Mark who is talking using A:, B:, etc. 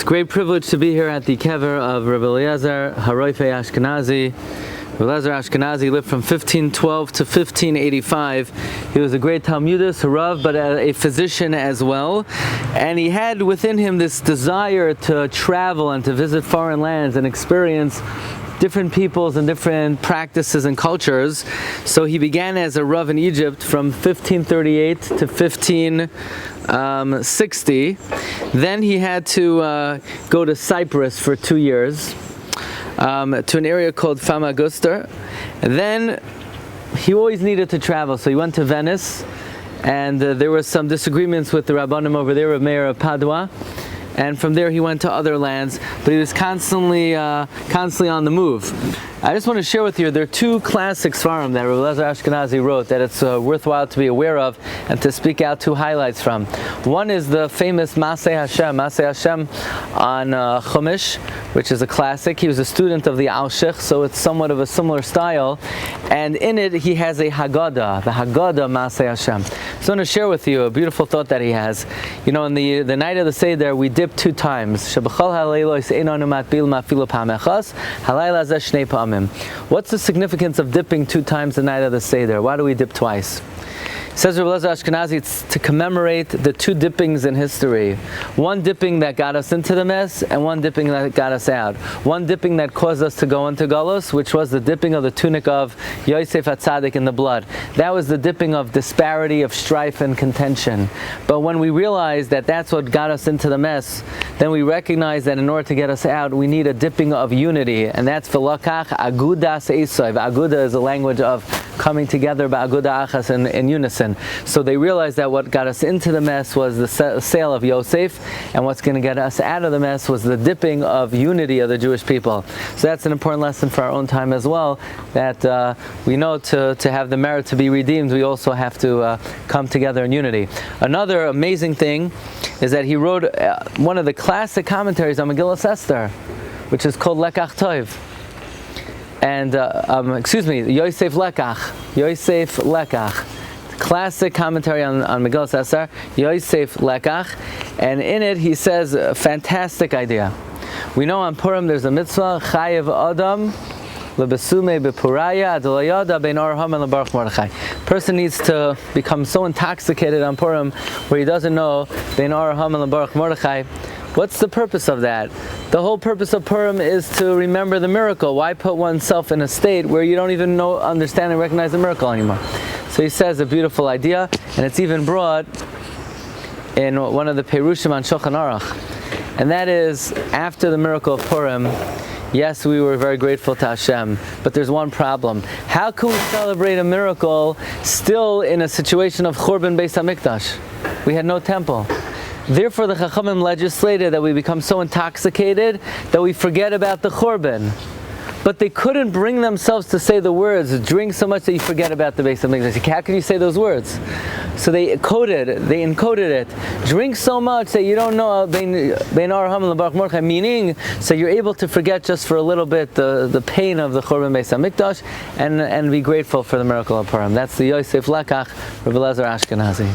A: It's a great privilege to be here at the kever of Rabbi Eliezer Haroifei Ashkenazi. Rabbi Eliezer Ashkenazi lived from 1512 to 1585. He was a great Talmudist, a Rav, but a physician as well. And he had within him this desire to travel and to visit foreign lands and experience different peoples and different practices and cultures. So he began as a Rav in Egypt from 1538 to 1560. Then he had to go to Cyprus for 2 years, to an area called Famagusta. And then he always needed to travel, so he went to Venice, and there were some disagreements with the Rabbanim over there, of Mayor of Padua. And from there he went to other lands, but he was constantly on the move. I just want to share with you, there are two classic svarim that Rabbi Eliezer Ashkenazi wrote that it's worthwhile to be aware of and to speak out two highlights from. One is the famous Maseh Hashem on Chumash, which is a classic. He was a student of the Alshich, so it's somewhat of a similar style. And in it, he has a Haggadah, the Haggadah Maseh Hashem. So I want to share with you a beautiful thought that he has. You know, in the night of the Seder, we dip 2 times. What's the significance of dipping 2 times the night of the Seder? Why do we dip twice? Says Rabbi Eliezer Ashkenazi, it's to commemorate the 2 dippings in history. One dipping that got us into the mess, and one dipping that got us out. One dipping that caused us to go into Galus, which was the dipping of the tunic of Yosef HaTzadik in the blood. That was the dipping of disparity, of strife and contention. But when we realize that that's what got us into the mess, then we recognize that in order to get us out, we need a dipping of unity, and that's V'lakach Agudas Esoiv. Aguda is a language of coming together, Ba'aguda Achas in unison. So they realized that what got us into the mess was the sale of Yosef, and what's going to get us out of the mess was the dipping of unity of the Jewish people. So that's an important lesson for our own time as well, that we know to have the merit to be redeemed, we also have to come together in unity. Another amazing thing is that he wrote one of the classic commentaries on Megillas Esther, which is called Lekach Tov. And, Yosef Lekach. Classic commentary on Megillas Esther, Yosef Lekach, and in it he says a fantastic idea. We know on Purim there's a mitzvah, Chayev Adam lebesume bepuraya adolayada bein Arham and lebaruch Mordechai. Person needs to become so intoxicated on Purim where he doesn't know bein Arham and lebaruch Mordechai. What's the purpose of that? The whole purpose of Purim is to remember the miracle. Why put oneself in a state where you don't even understand and recognize the miracle anymore? So he says a beautiful idea, and it's even brought in one of the Perushim on Shulchan Aruch. And that is, after the miracle of Purim, yes, we were very grateful to Hashem, but there's one problem. How can we celebrate a miracle still in a situation of Churban Beis HaMikdash? We had no temple. Therefore, the Chachamim legislated that we become so intoxicated that we forget about the Churban. But they couldn't bring themselves to say the words, drink so much that you forget about the Beis HaMikdash. How can you say those words? So they encoded it. Drink so much that you don't know Bein Arham and lebaruch Mordechai, meaning, so you're able to forget just for a little bit the pain of the Churban Beis HaMikdash and be grateful for the miracle of Purim. That's the Yosef Lekach, Rabbi Eliezer Ashkenazi.